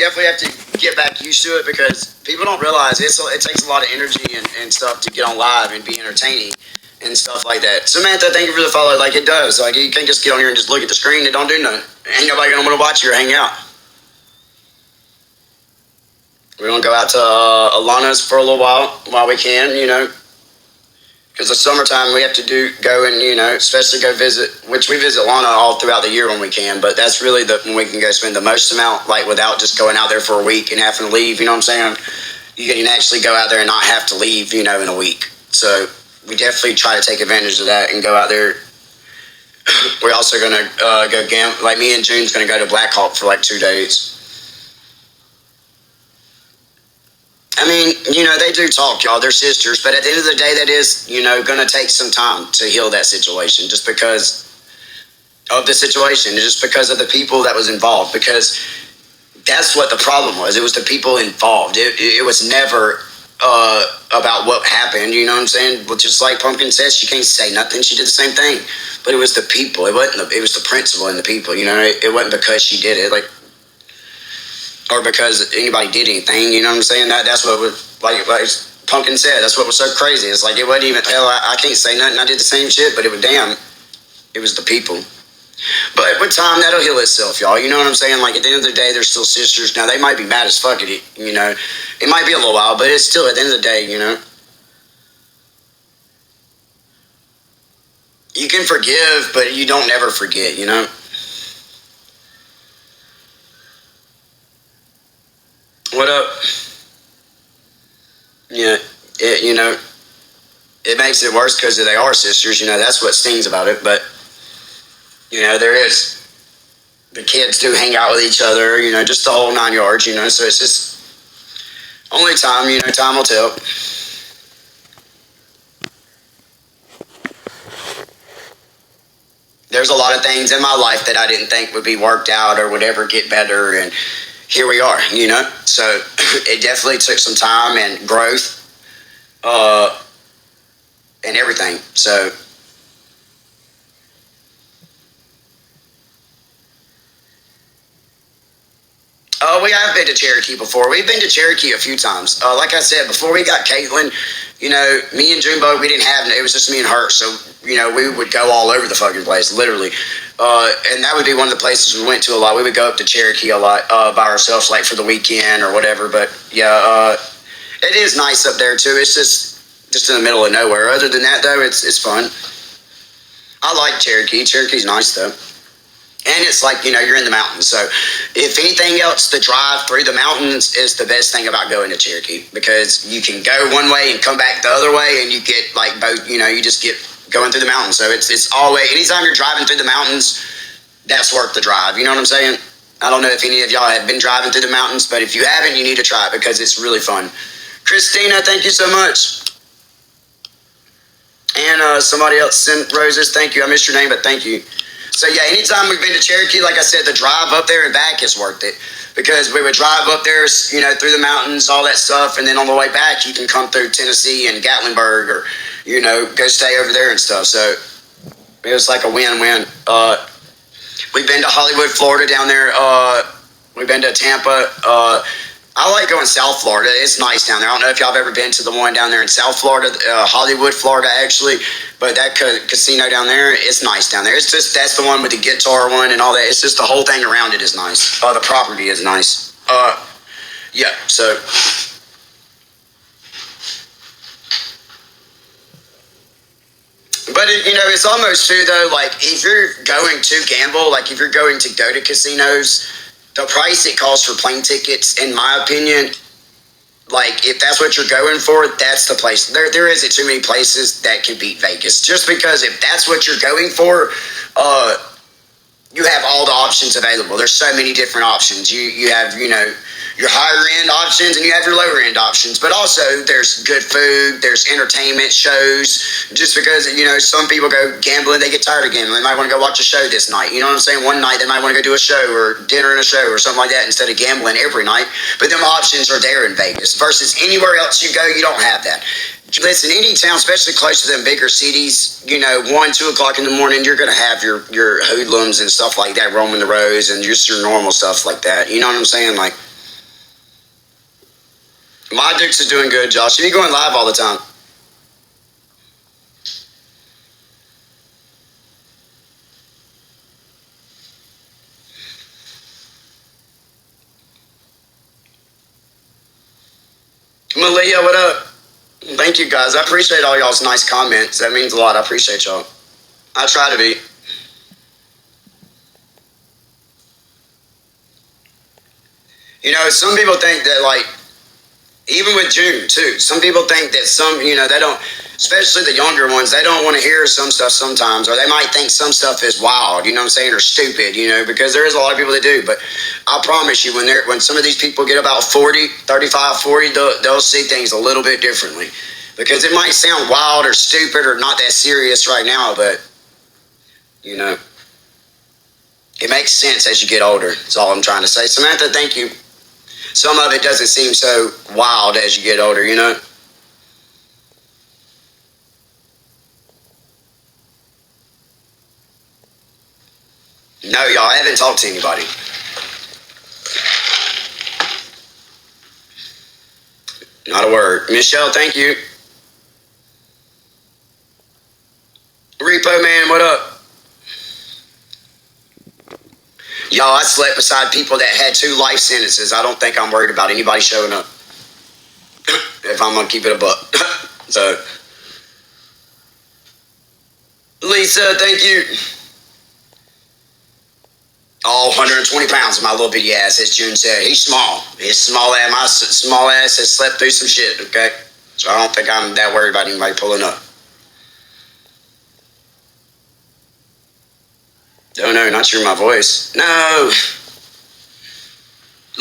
definitely have to get back used to it because people don't realize it takes a lot of energy and stuff to get on live and be entertaining and stuff like that. Samantha, thank you for the follow. Like, it does. Like, you can't just get on here and just look at the screen and don't do nothing. Ain't nobody gonna want to watch you or hang out. We're gonna go out to Alana's for a little while we can, you know. Because the summertime we have to go and, you know, especially go visit, which we visit Lana all throughout the year when we can, but that's really when we can go spend the most amount, like without just going out there for a week and having to leave, you know what I'm saying? You can actually go out there and not have to leave, you know, in a week. So we definitely try to take advantage of that and go out there. We're also going to go gamble, like me and June's going to go to Black Hawk for like 2 days. I mean, you know, they do talk, y'all. They're sisters. But at the end of the day, that is, you know, going to take some time to heal that situation just because of the situation, just because of the people that was involved. Because that's what the problem was. It was the people involved. It was never about what happened, you know what I'm saying? Well, just like Pumpkin says, she can't say nothing. She did the same thing. But it was the people. It was the principle and the people, you know. It wasn't because she did it. Like, or because anybody did anything, you know what I'm saying? That's what was, like Pumpkin said, that's what was so crazy. It's like, it wasn't even, hell, I can't say nothing, I did the same shit, but it was the people. But with time, that'll heal itself, y'all, you know what I'm saying? Like, at the end of the day, they're still sisters. Now, they might be mad as fuck at it, you know? It might be a little while, but it's still, at the end of the day, you know? You can forgive, but you don't ever forget, you know? What up? Yeah, you know, it makes it worse because they are sisters, you know, that's what stings about it, but, you know, the kids do hang out with each other, you know, just the whole 9 yards, you know, so it's just, only time, you know, time will tell. There's a lot of things in my life that I didn't think would be worked out or would ever get better, and here we are, you know? So it definitely took some time and growth and everything. So we have been to Cherokee before. We've been to Cherokee a few times. Like I said, before we got Caitlin, you know, me and Junebug, we didn't have, it was just me and her. So, you know, we would go all over the fucking place, literally. And that would be one of the places we went to a lot. We would go up to Cherokee a lot by ourselves, like for the weekend or whatever. But yeah, it is nice up there too. It's just in the middle of nowhere. Other than that, though, it's fun. I like Cherokee. Cherokee's nice though. And it's like, you know, you're in the mountains. So if anything else, the drive through the mountains is the best thing about going to Cherokee, because you can go one way and come back the other way, and you get like both, you know, you just get going through the mountains. So it's always, anytime you're driving through the mountains, that's worth the drive. You know what I'm saying? I don't know if any of y'all have been driving through the mountains, but if you haven't, you need to try it because it's really fun. Christina, thank you so much. And somebody else sent roses. Thank you. I missed your name, but thank you. So yeah, anytime we've been to Cherokee, like I said, the drive up there and back is worth it, because we would drive up there, you know, through the mountains, all that stuff, and then on the way back, you can come through Tennessee and Gatlinburg, or, you know, go stay over there and stuff. So it was like a win-win. We've been to Hollywood, Florida down there. We've been to Tampa. I like going South Florida. It's nice down there. I don't know if y'all have ever been to the one down there in South Florida, Hollywood, Florida, actually. But that casino down there, it's nice down there. It's just, that's the one with the guitar one and all that. It's just the whole thing around it is nice. The property is nice. Yeah, so. But, you know, it's almost too, though, like, if you're going to gamble, like, if you're going to go to casinos, the price it costs for plane tickets, in my opinion, like, if that's what you're going for, that's the place. There isn't too many places that can beat Vegas. Just because if that's what you're going for, you have all the options available. There's so many different options. You have, you know, your higher end options and you have your lower end options. But also there's good food, there's entertainment shows. Just because, you know, some people go gambling, they get tired of gambling. They might want to go watch a show this night. You know what I'm saying? One night they might want to go do a show or dinner and a show or something like that instead of gambling every night. But them options are there in Vegas versus anywhere else you go, you don't have that. Listen, any town, especially close to them bigger cities, you know, 1, 2 o'clock in the morning, you're going to have your hoodlums and stuff like that roaming the roads and just your normal stuff like that. You know what I'm saying? Like, My Dukes is doing good, Josh. You be going live all the time. Malia, what up? Thank you, guys. I appreciate all y'all's nice comments. That means a lot. I appreciate y'all. I try to be. You know, some people think that, like, even with June, too, some people think that they don't, especially the younger ones, they don't want to hear some stuff sometimes, or they might think some stuff is wild, you know what I'm saying, or stupid, because there is a lot of people that do. But I promise you, when some of these people get about 40, 35, 40, they'll see things a little bit differently. Because it might sound wild or stupid or not that serious right now, but, it makes sense as you get older. That's all I'm trying to say. Samantha, thank you. Some of it doesn't seem so wild as you get older, No, y'all, I haven't talked to anybody. Not a word. Michelle, thank you. Repo Man, what up? Y'all, I slept beside people that had 2 life sentences. I don't think I'm worried about anybody showing up. If I'm going to keep it a buck. So, Lisa, thank you. Oh, 120 pounds, my little bitty ass, as June said. He's small. His small ass, my small ass has slept through some shit, okay? So I don't think I'm that worried about anybody pulling up. Oh, no, not sure my voice. No.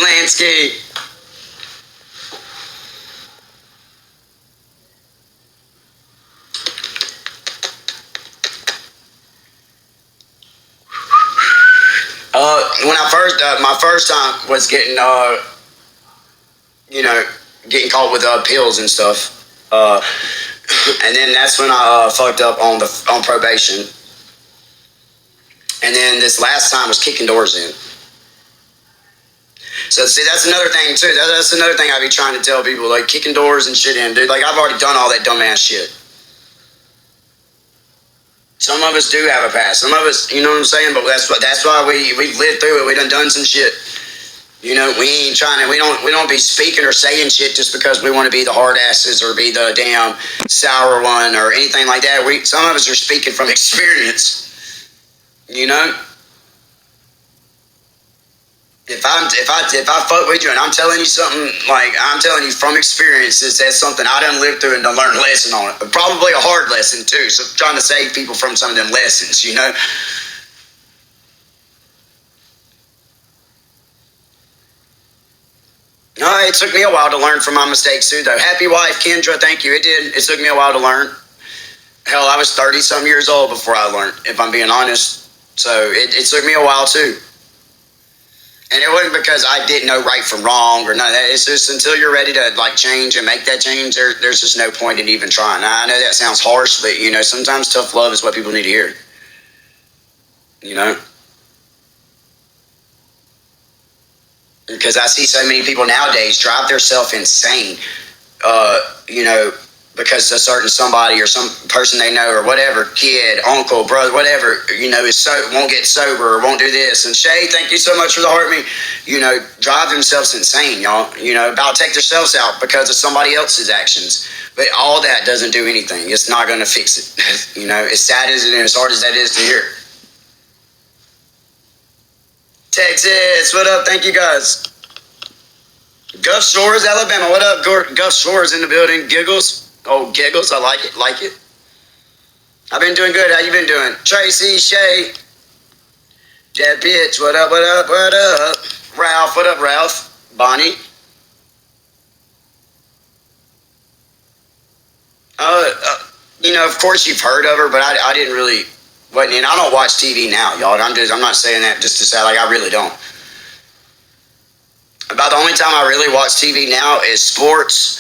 Landscape. When I first, my first time was getting, getting caught with pills and stuff. And then that's when I fucked up on probation. And then this last time was kicking doors in. So see, that's another thing too. That's another thing I be trying to tell people, like kicking doors and shit in, dude. Like I've already done all that dumbass shit. Some of us do have a past. Some of us, you know what I'm saying. But that's why we've lived through it. We done some shit. We ain't trying to. We don't be speaking or saying shit just because we want to be the hard asses or be the damn sour one or anything like that. Some of us are speaking from experience. If I fuck with you and I'm telling you something, like I'm telling you from experience, that's something I done lived through and done learned a lesson on it. Probably a hard lesson too. So I'm trying to save people from some of them lessons, It took me a while to learn from my mistakes too, though. Happy wife, Kendra, thank you. It did. It took me a while to learn. Hell, I was 30-some years old before I learned, if I'm being honest. So it took me a while too. And it wasn't because I didn't know right from wrong or none of that. It's just until you're ready to like change and make that change, there's just no point in even trying. Now, I know that sounds harsh, but sometimes tough love is what people need to hear. Because I see so many people nowadays drive themselves insane, because a certain somebody or some person they know or whatever, kid, uncle, brother, whatever, won't get sober or won't do this. And Shay, thank you so much for the heart me. Drive themselves insane, y'all. About to take themselves out because of somebody else's actions. But all that doesn't do anything. It's not going to fix it. As sad as it is, as hard as that is to hear. Texas, what up? Thank you guys. Gulf Shores, Alabama, what up? Gulf Shores in the building. Giggles. Oh, Giggles, I like it. I've been doing good. How you been doing? Tracy, Shay, that bitch, what up? Ralph, what up, Ralph? Bonnie. Of course you've heard of her, but I didn't really, and I don't watch TV now, y'all. I'm not saying that just to say, like, I really don't. About the only time I really watch TV now is sports.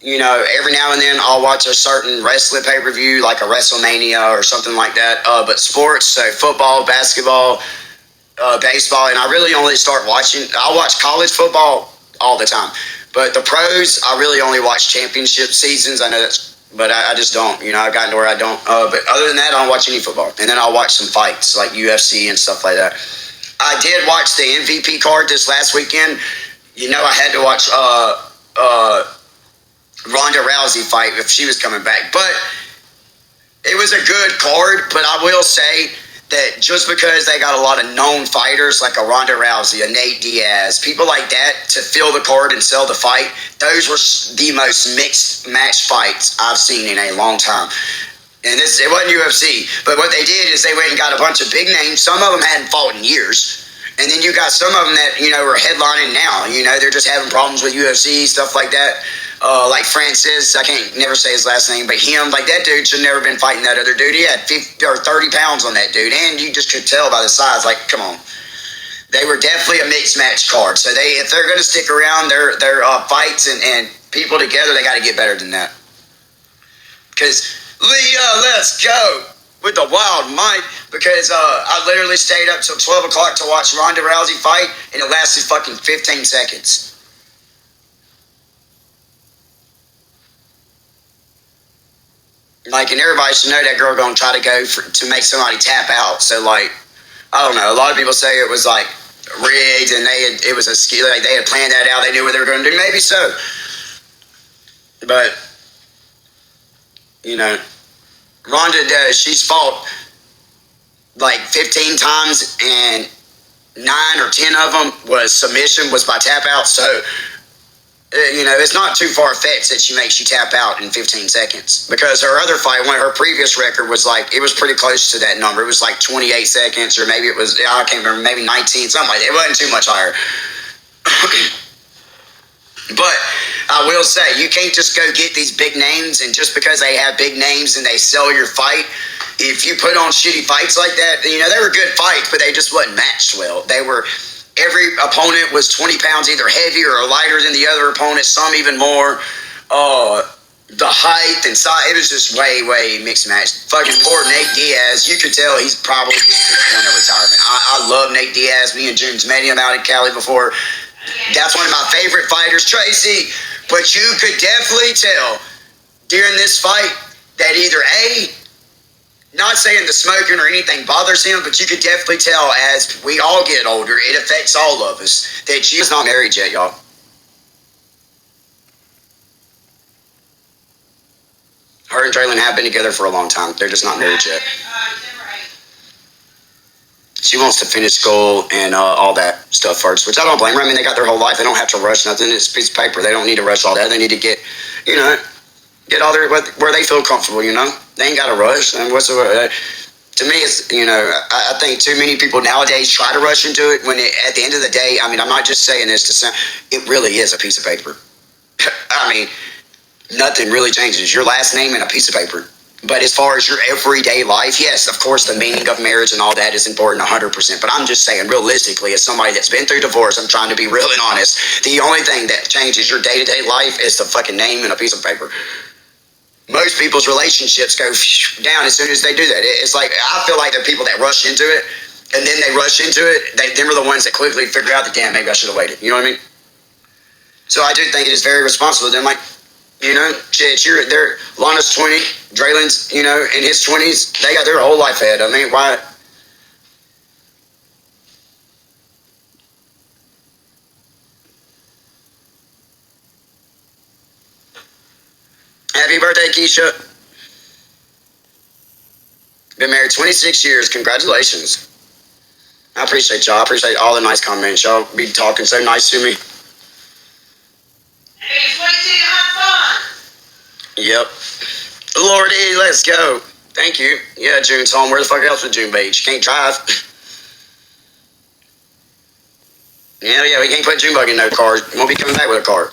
Every now and then I'll watch a certain wrestling pay-per-view, like a WrestleMania or something like that. But sports, so football, basketball, baseball, and I really only start watching. I'll watch college football all the time. But the pros, I really only watch championship seasons. I know that's, but I just don't. I've gotten to where I don't. But other than that, I don't watch any football. And then I'll watch some fights like UFC and stuff like that. I did watch the MVP card this last weekend. I had to watch Ronda Rousey fight if she was coming back. But it was a good card, but I will say that just because they got a lot of known fighters like a Ronda Rousey, a Nate Diaz, people like that to fill the card and sell the fight, those were the most mixed match fights I've seen in a long time. And it wasn't UFC, but what they did is they went and got a bunch of big names. Some of them hadn't fought in years. And then you got some of them that, are headlining now. They're just having problems with UFC, stuff like that. Like Francis, I can't never say his last name, but him, like that dude should never been fighting that other dude. He had 50 or 30 pounds on that dude, and you just could tell by the size, like, come on. They were definitely a mixed match card. So if they're going to stick around their fights and people together, they got to get better than that. Because Leah, let's go with the wild might. Because I literally stayed up till 12 o'clock to watch Ronda Rousey fight, and it lasted fucking 15 seconds. Like, and everybody should know that girl gonna try to go to make somebody tap out. So, like, I don't know. A lot of people say it was like rigged, and it was a skill. Like they had planned that out. They knew what they were going to do. Maybe so, but Ronda she's fought like 15 times, and 9 or 10 of them was by tap out. So. It's not too far-fetched that she makes you tap out in 15 seconds. Because her other fight, her previous record was it was pretty close to that number. It was like 28 seconds, or maybe it was, I can't remember, maybe 19, something like that. It wasn't too much higher. But I will say, you can't just go get these big names, and just because they have big names and they sell your fight, if you put on shitty fights like that, they were good fights, but they just wasn't matched well. Every opponent was 20 pounds either heavier or lighter than the other opponent, some even more. The height and size, it was just way mixed match. Fucking poor Nate Diaz, you could tell he's probably getting to the point of retirement. I love Nate Diaz. Me and June's met him out in Cali before. That's one of my favorite fighters, Tracy. But you could definitely tell during this fight that either not saying the smoking or anything bothers him, but you could definitely tell as we all get older, it affects all of us, that she's not married yet, y'all. Her and Traylon have been together for a long time. They're just not married yet. She wants to finish school and all that stuff first, which I don't blame her. I mean, they got their whole life. They don't have to rush nothing. It's a piece of paper. They don't need to rush all that. They need to get all their, where they feel comfortable, They ain't got to rush. And to me, it's, I think too many people nowadays try to rush into it when at the end of the day, I mean, I'm not just saying this to sound, it really is a piece of paper. I mean, nothing really changes. Your last name and a piece of paper. But as far as your everyday life, yes, of course, the meaning of marriage and all that is important 100%. But I'm just saying, realistically, as somebody that's been through divorce, I'm trying to be real and honest. The only thing that changes your day-to-day life is the fucking name and a piece of paper. Most people's relationships go down as soon as they do that. It's like, I feel like the people that rush into it, and then they rush into it, them are the ones that quickly figure out that, damn, maybe I should have waited. You know what I mean? So I do think it is very responsible of them. Like, they're Lana's 20, Draylon's, in his 20s. They got their whole life ahead. I mean, why? Happy birthday, Keisha. Been married 26 years. Congratulations. I appreciate y'all. I appreciate all the nice comments. Y'all be talking so nice to me. Yep. Lordy, let's go. Thank you. Yeah, June's home. Where the fuck else would June be? She can't drive. Yeah, we can't put Junebug in no car. Won't be coming back with a car.